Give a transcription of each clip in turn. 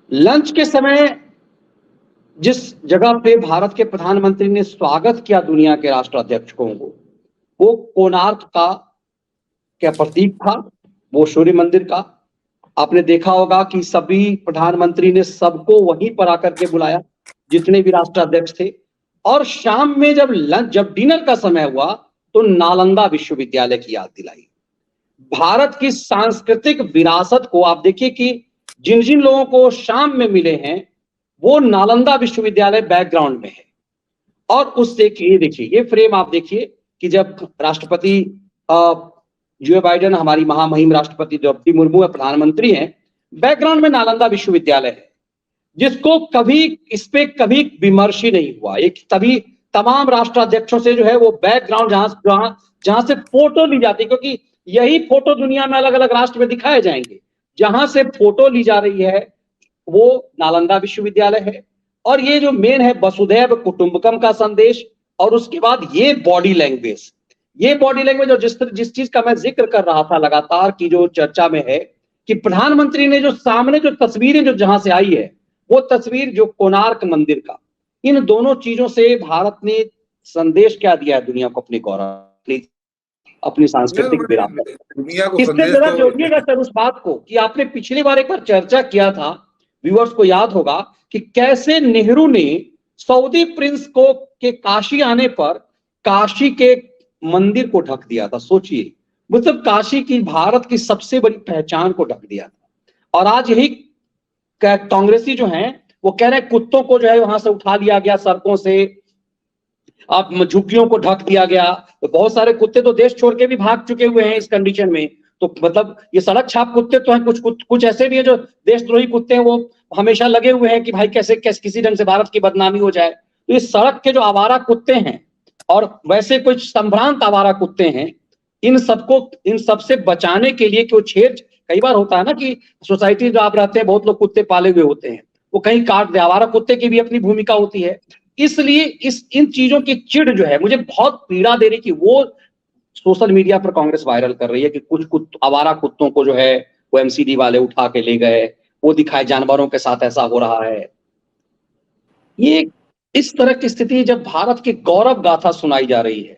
Lunch के समय जिस जगह पे भारत के प्रधानमंत्री ने स्वागत किया दुनिया के राष्ट्राध्यक्षों को, वो कोणार्क का क्या प्रतीक था, वो सूर्य मंदिर का। आपने देखा होगा कि सभी प्रधानमंत्री ने सबको वहीं पर आकर के बुलाया, जितने भी राष्ट्राध्यक्ष थे। और शाम में जब डिनर का समय हुआ तो नालंदा विश्वविद्यालय की याद दिलाई। भारत की सांस्कृतिक विरासत को आप देखिए कि जिन जिन लोगों को शाम में मिले हैं वो नालंदा विश्वविद्यालय बैकग्राउंड में है। और उससे ये देखिए, ये फ्रेम आप देखिए कि जब राष्ट्रपति जो बाइडेन, हमारी महामहिम राष्ट्रपति द्रौपदी मुर्मू है, प्रधानमंत्री हैं, बैकग्राउंड में नालंदा विश्वविद्यालय है, जिसको कभी इस पे कभी विमर्श ही नहीं हुआ। एक तभी तमाम राष्ट्राध्यक्षों से जो है वो बैकग्राउंड जहां से फोटो ली जाती है, क्योंकि यही फोटो दुनिया में अलग अलग राष्ट्र में दिखाए जाएंगे, जहां से फोटो ली जा रही है वो नालंदा विश्वविद्यालय है। और ये जो मेन है वसुधैव कुटुंबकम का संदेश, और उसके बाद ये बॉडी लैंग्वेज, और जिस चीज का मैं जिक्र कर रहा था लगातार की जो चर्चा में है कि प्रधानमंत्री ने जो सामने जो तस्वीरें जो जहां से आई है, वो तस्वीर जो कोणार्क मंदिर का, इन दोनों चीजों से भारत ने संदेश क्या दिया है दुनिया को, अपनी गौरव, अपनी सांस्कृतिक विरासत। दुनिया को इससे संदेश जरा तो जोड़िएगा सर उस बात को कि आपने पिछली बार एक बार चर्चा किया था, व्यूअर्स को याद होगा कि कैसे नेहरू ने सऊदी प्रिंस को के काशी आने पर काशी के मंदिर को ढक दिया था। सोचिए, मतलब काशी की, भारत की सबसे बड़ी पहचान को ढक दिया था। और आज यही कांग्रेसी जो हैं वो कह रहे हैं कुत्तों को जो है वहां से उठा लिया गया, सड़कों से आप झुग्गियों को ढक दिया गया। तो बहुत सारे कुत्ते तो देश छोड़ के भी भाग चुके हुए हैं इस कंडीशन में। तो मतलब ये सड़क छाप कुत्ते तो हैं, कुछ ऐसे भी हैं जो देशद्रोही कुत्ते हैं, वो हमेशा लगे हुए हैं कि भाई कैसे किसी ढंग से भारत की बदनामी हो जाए। तो ये सड़क के जो आवारा कुत्ते हैं और वैसे कुछ संभ्रांत आवारा कुत्ते हैं, इन सबसे बचाने के लिए, कि वो छेड़, कई बार होता है ना कि सोसाइटी जो आप रहते हैं बहुत लोग कुत्ते पाले हुए होते हैं, वो कहीं काट दे, आवारा कुत्ते की भी अपनी भूमिका होती है। इसलिए इन चीजों की चिढ़ जो है मुझे बहुत पीड़ा दे रही कि वो सोशल मीडिया पर कांग्रेस वायरल कर रही है कि कुछ आवारा कुत्तों को जो है वो एमसीडी वाले उठा के ले गए, वो दिखाए जानवरों के साथ ऐसा हो रहा है। ये इस तरह की स्थिति जब भारत की गौरव गाथा सुनाई जा रही है,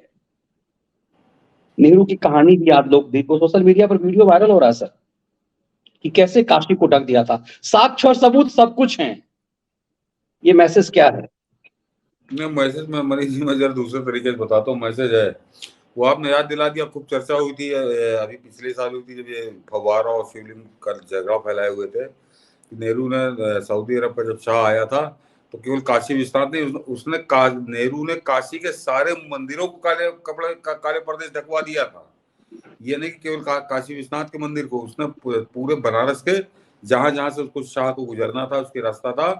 नेहरू की कहानी भी आप लोग देखो, सोशल मीडिया पर वीडियो वायरल हो रहा है सर कि कैसे काशी को ढक दिया था, साक्ष्य और सबूत सब कुछ हैं। ये मैसेज क्या है? मैसेज में मनीष जी मैं जरा दूसरे तरीके से बताता हूँ। मैसेज है वो आपने याद दिला दिया, खूब चर्चा हुई थी अभी पिछले साल हुई थी जब ये फव्वारा और शिवलिंग का झगड़ा फैलाए हुए थे। नेहरू ने सऊदी अरब का जब शाह आया था तो केवल काशी विश्वनाथ नहीं, नेहरू ने काशी के सारे मंदिरों को काले पर्दे से ढकवा दिया था। ये नहीं कि केवल काशी विश्वनाथ के मंदिर को, उसने पूरे बनारस के जहां जहां से उसको शाह को गुजरना था, उसके रास्ता था,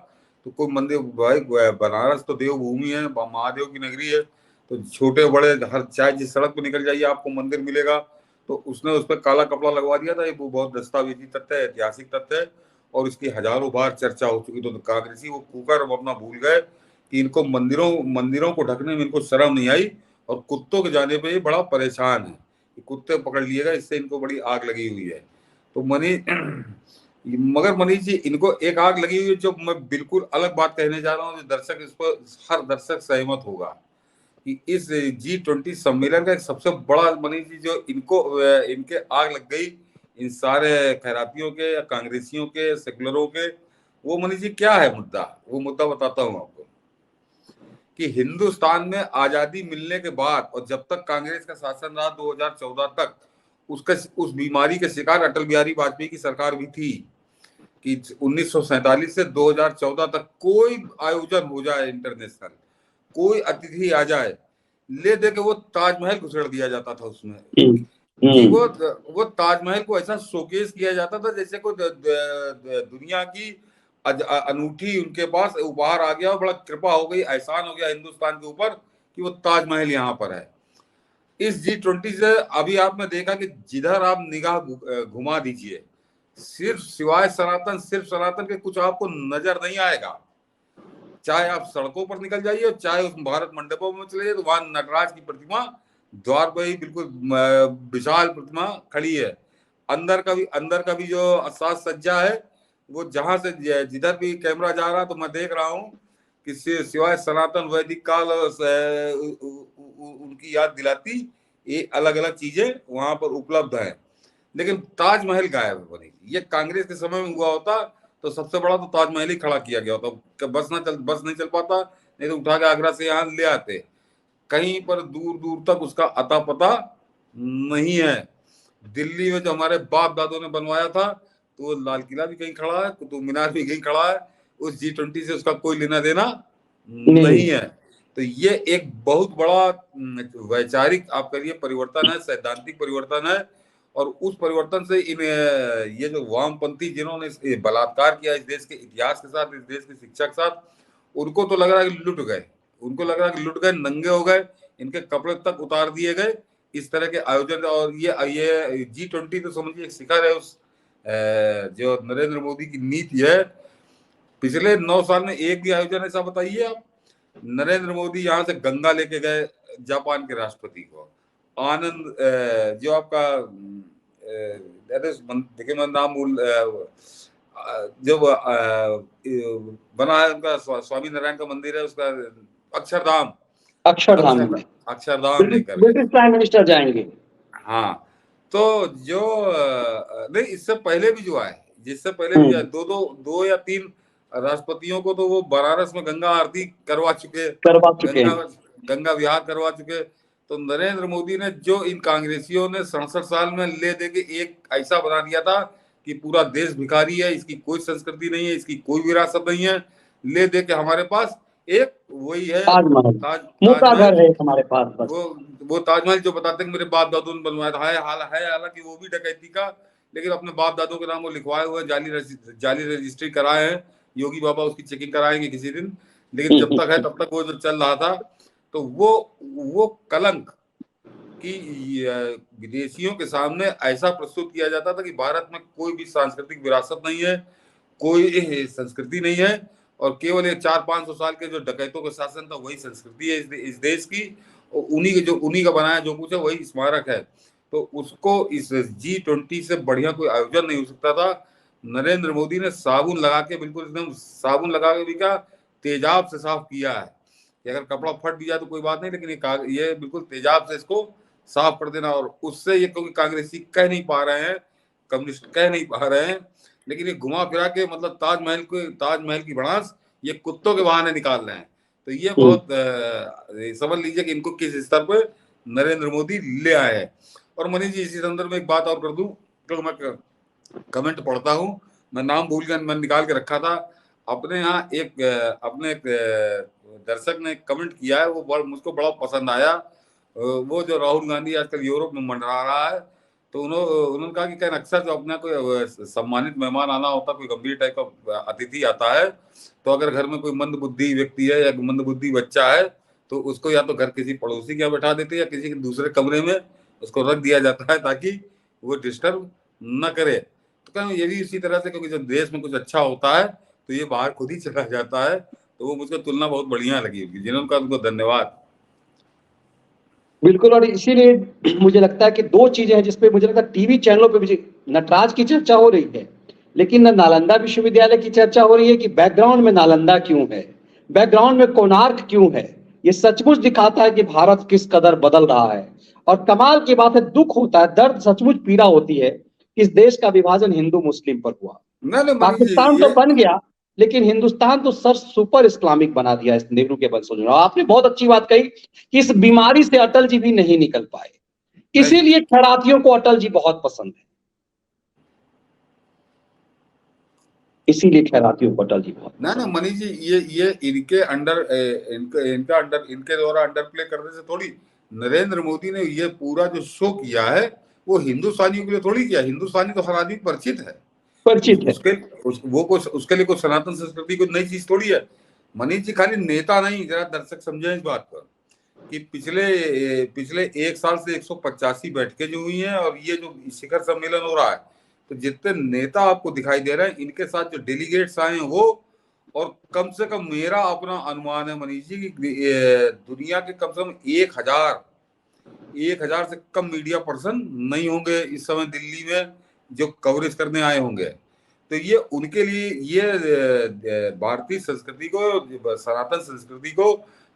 तो कोई मंदिर, भाई बनारस तो देवभूमि है, महादेव की नगरी है, तो छोटे बड़े हर चाहे जिस सड़क पर निकल जाइए आपको मंदिर मिलेगा। तो उसने उस पर काला कपड़ा लगवा दिया था। ये बहुत दस्तावेजी तथ्य है, ऐतिहासिक तथ्य है, और इसकी हजारों बार चर्चा हो चुकी। तो कांग्रेसी वो कुकर अपना भूल गए कि इनको मंदिरों को ढकने में इनको शर्म नहीं आई, और कुत्तों के जाने पर ये बड़ा परेशान है। कुत्ते पकड़ लिए गए, इससे इनको बड़ी आग लगी हुई है। तो मगर मनीष जी, इनको एक आग लगी हुई है जो मैं बिल्कुल अलग बात कहने जा रहा हूँ, दर्शक इस पर, हर दर्शक सहमत होगा कि इस G20 सम्मेलन का एक सबसे बड़ा, मनीष जी, जो इनके आग लग गई इन सारे खैरातियों के या कांग्रेसियों के सेकुलरों के, वो मनीष जी क्या है मुद्दा? वो मुद्दा बताता हूँ आपको कि हिंदुस्तान में आजादी मिलने के बाद और जब तक कांग्रेस का शासन रहा 2014 तक, उस बीमारी के शिकार अटल बिहारी वाजपेयी की सरकार भी थी कि 1947 से 2014 तक कोई आयोजन हो जाए इंटरनेशनल, कोई अतिथि आ जाए, ले दे के वो ताजमहल घुसेड़ दिया जाता था उसमें कि वो ताजमहल को ऐसा शोकेस किया जाता था जैसे कोई दुनिया की अनूठी उनके पास उपहार आ गया, बड़ा कृपा हो गई, एहसान हो गया हिंदुस्तान के ऊपर कि वो ताजमहल यहाँ पर है। इस G20 से अभी आपने देखा कि जिधर आप निगाह घुमा दीजिए, सिर्फ सनातन के कुछ आपको नजर नहीं आएगा। चाहे आप सड़कों पर निकल जाइए, चाहे उस भारत मंडपों में चले जाइए, तो वहां नटराज की प्रतिमा द्वार पर ही बिल्कुल विशाल प्रतिमा खड़ी है। अंदर का भी जो साज सज्जा है वो जहां से जिधर भी कैमरा जा रहा तो मैं देख रहा हूँ कि सिवाय सनातन वैदिक काल और उनकी याद दिलाती ये अलग अलग चीजें वहां पर उपलब्ध हैं। लेकिन ताजमहल गायब है बनी। ये कांग्रेस के समय में हुआ होता तो सबसे बड़ा तो ताजमहल ही खड़ा किया गया होता। बस नहीं चल पाता, नहीं तो उठा के आगरा से यहाँ ले आते। कहीं पर दूर दूर तक उसका अता पता नहीं है। दिल्ली में जो हमारे बाप दादों ने बनवाया था तो वो लाल किला भी कहीं खड़ा है, कुतुब मीनार भी कहीं खड़ा है, उस G20 से उसका कोई लेना देना नहीं है। तो ये एक बहुत बड़ा वैचारिक आप करिए परिवर्तन है, सैद्धांतिक परिवर्तन है। और उस परिवर्तन से इन ये जो वामपंथी जिन्होंने बलात्कार किया इस देश के इतिहास के साथ, इस देश की शिक्षा के साथ, उनको तो लग रहा है कि लुट गए, उनको लग रहा है कि लुट गए, नंगे हो गए, इनके कपड़े तक उतार दिए गए इस तरह के आयोजन। और ये G20 तो समझिए एक शिखर है उस जो नरेंद्र मोदी की नीति है। पिछले 9 साल में एक भी आयोजन ऐसा बताइए आप। नरेंद्र मोदी यहाँ से गंगा लेके गए जापान के राष्ट्रपति को, आनंद जो आपका देखिए मैं नाम भूल जो बना है उनका स्वामी नारायण का मंदिर है उसका अक्षरधाम, अक्षरधाम में अक्षरधाम लेकर ब्रिटिश प्राइम मिनिस्टर जाएंगे। हाँ, तो जो नहीं इससे पहले भी जो आए, जिससे पहले भी आए, दो या 3 राष्ट्रपतियों को तो वो बनारस में गंगा आरती करवा चुके हैं, गंगा विहार करवा चुके। तो नरेंद्र मोदी ने जो इन कांग्रेसियों ने 67 साल में ले दे के एक ऐसा बना दिया था कि पूरा देश भिखारी है, इसकी कोई संस्कृति नहीं है, इसकी कोई विरासत नहीं है, ले दे के हमारे पास एक वही है ताजमहल है हमारे पास बस। वो ताजमहल जो बताते हैं मेरे बाप दादों ने बनवाया था, हालांकि वो भी डकैती का, लेकिन अपने बाप दादों के नाम वो लिखवाए हुए, जाली रजिस्ट्री कराए हैं। योगी बाबा उसकी चेकिंग कराएंगे किसी दिन, लेकिन जब तक है तब तक वो जो चल रहा था। तो वो कलंक कि विदेशियों के सामने ऐसा प्रस्तुत किया जाता था कि भारत में कोई भी सांस्कृतिक विरासत नहीं है, कोई संस्कृति नहीं है, और केवल ये 400-500 साल के जो डकैतों का शासन था वही संस्कृति है इस देश की, और उन्हीं का बनाया जो कुछ है वही स्मारक है। तो उसको इस G20 से बढ़िया कोई आयोजन नहीं हो सकता था। नरेंद्र मोदी ने साबुन लगा के, बिल्कुल एकदम साबुन लगा के भी क्या तेजाब से साफ किया है कि अगर कपड़ा फट भी जाए तो कोई बात नहीं, लेकिन ये बिल्कुल तेजाब से इसको साफ कर देना। और उससे ये क्योंकि कांग्रेसी कह नहीं पा रहे हैं, कम्युनिस्ट कह नहीं पा रहे हैं, लेकिन ये घुमा फिरा के मतलब ताजमहल की भड़ास ये कुत्तों के बहाने निकाल रहे हैं। तो ये बहुत समझ लीजिए कि इनको किस स्तर पे नरेंद्र मोदी ले आए हैं। और मनीष जी इसी संदर्भ में एक बात और कर दूं, क्योंकि मैं कमेंट पढ़ता हूँ, मैं नाम भूल गया, मैं निकाल के रखा था अपने यहाँ। अपने एक दर्शक ने कमेंट किया है, वो मुझको बड़ा पसंद आया। वो जो राहुल गांधी आजकल यूरोप में मंडरा रहा है, तो उन्होंने कहा कि अक्सर जो अपना कोई सम्मानित मेहमान आना होता, कोई गंभीर टाइप का अतिथि आता है, तो अगर घर में कोई मंदबुद्धि व्यक्ति है या मंदबुद्धि बच्चा है तो उसको या तो घर किसी पड़ोसी के यहाँ बैठा देते या किसी दूसरे कमरे में उसको रख दिया जाता है ताकि वो डिस्टर्ब न करे। तो क्या ये भी इसी तरह से, क्योंकि जब देश में कुछ अच्छा होता है तो ये बाहर खुद ही चला जाता है। तो वो मुझको तुलना बहुत बढ़िया लगी होगी, जिन्होंने कहा उनको धन्यवाद। बिल्कुल, और इसीलिए मुझे लगता है कि 2 चीजें हैं जिसपे मुझे लगता है टीवी चैनलों पे भी नटराज की चर्चा हो रही है, लेकिन नालंदा विश्वविद्यालय की चर्चा हो रही है कि बैकग्राउंड में नालंदा क्यों है, बैकग्राउंड में कोणार्क क्यों है। ये सचमुच दिखाता है कि भारत किस कदर बदल रहा है। और कमाल की बात है, दुख होता है, दर्द सचमुच पीड़ा होती है कि इस देश का विभाजन हिंदू मुस्लिम पर हुआ। पाकिस्तान तो बन गया, लेकिन हिंदुस्तान तो सर सुपर इस्लामिक बना दिया इस नेहरू के वंशजों ने। आपने बहुत अच्छी बात कही कि इस बीमारी से अटल जी भी नहीं निकल पाए, इसीलिए खैरातियों को अटल जी बहुत पसंद है, इसीलिए खैरातियों को अटल जी बहुत ना मनीष जी, ये इनके अंडर इनके द्वारा अंडर प्ले करने से थोड़ी। नरेंद्र मोदी ने ये पूरा जो शो किया है वो हिंदुस्तानियों के लिए थोड़ी किया। हिंदुस्तानी तो हर आदमी परिचित है, उसके लिए कोई सनातन संस्कृति कोई नई चीज थोड़ी है। मनीष जी खाली नेता नहीं, जरा दर्शक समझे इस बात पर कि पिछले 1 साल से 185 बैठकें जो हुई हैं और ये जो शिखर सम्मेलन हो रहा है, तो जितने नेता आपको दिखाई दे रहे हैं इनके साथ जो डेलीगेट्स आए हैं वो, और कम से कम मेरा अपना अनुमान है मनीष जी की दुनिया के कम से कम 1000 से कम मीडिया पर्सन नहीं होंगे इस समय दिल्ली में जो कवरेज करने आए होंगे। तो ये उनके लिए ये भारतीय संस्कृति को, सनातन संस्कृति को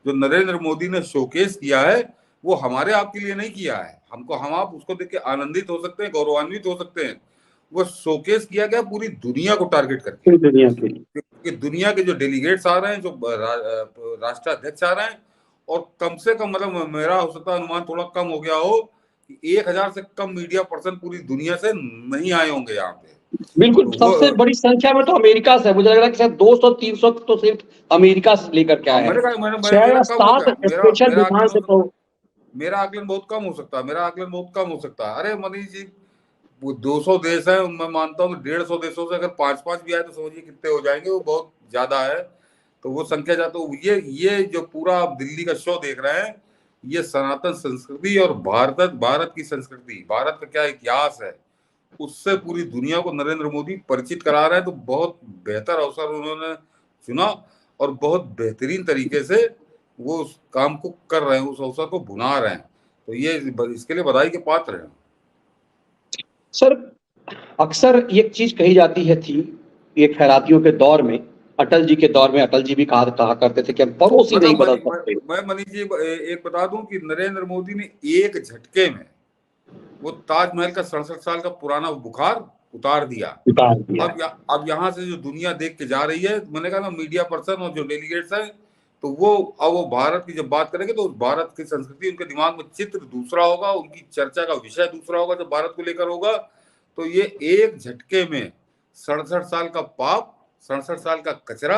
जो नरेंद्र मोदी ने शोकेस किया है, वो हमारे आपके लिए नहीं किया है। हमको, हम आप उसको देख के आनंदित हो सकते हैं, गौरवान्वित हो सकते हैं। वो शोकेस किया गया पूरी दुनिया को टारगेट करके, पूरी दुनिया के लिए। कि दुनिया के जो डेलीगेट्स आ रहे हैं, जो राष्ट्राध्यक्ष आ रहे हैं, और कम से कम, मतलब मेरा हो सकता है अनुमान थोड़ा कम हो गया हो कि 1000 से कम मीडिया पर्सन पूरी दुनिया से नहीं आए होंगे यहाँ पे। बिल्कुल, तो सबसे बड़ी संख्या में तो अमेरिका से, मुझे लग रहा है कि शायद 200-300 तो सिर्फ अमेरिका से लेकर के आए मैंने हैं। कहा, 6 मेरा या कम हो 7 गया, स्पेशल विमान से तो मेरा आकलन बहुत कम हो सकता है, मेरा आकलन बहुत कम हो सकता है। अरे मनीष जी, वो 200 देश है, मैं मानता हूँ 150 देशों से अगर 5-5 भी आए तो समझिए कितने हो जाएंगे, वो बहुत ज्यादा है। तो वो संख्या जाता, तो ये जो पूरा आप दिल्ली का शो देख रहे हैं, ये सनातन संस्कृति और भारत की संस्कृति, भारत का क्या इतिहास है, उससे पूरी दुनिया को नरेंद्र मोदी परिचित करा रहे हैं। तो बहुत बेहतर अवसर उन्होंने चुना और बहुत बेहतरीन तरीके से वो उस काम को कर रहे हैं, उस अवसर को भुना रहे हैं। तो ये इसके लिए बधाई के पात्र हैं। सर, अक्सर ये चीज कही जाती है थी, ये खैरातियों के दौर में, अटल जी के दौर में, अटल जी भी कहा करते थे कि हम पड़ोसी नहीं बदल सकते। मैं मनीष जी एक बता दूं कि नरेंद्र मोदी ने एक झटके में वो ताजमहल का 67 साल का पुराना बुखार उतार दिया। अब यहाँ से जो दुनिया देख के जा रही है, मैंने कहा ना, मीडिया पर्सन और जो डेलीगेट्स हैं, तो वो भारत की जब बात करेंगे तो भारत की संस्कृति, उनके दिमाग में चित्र दूसरा होगा, उनकी चर्चा का विषय दूसरा होगा जब भारत को लेकर होगा। तो ये एक झटके में 67 साल का पाप, 67 साल का कचरा,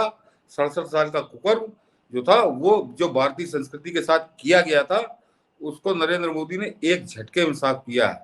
67 साल का कुकर्म जो था, वो जो भारतीय संस्कृति के साथ किया गया था, उसको नरेंद्र मोदी ने एक झटके में साफ किया है।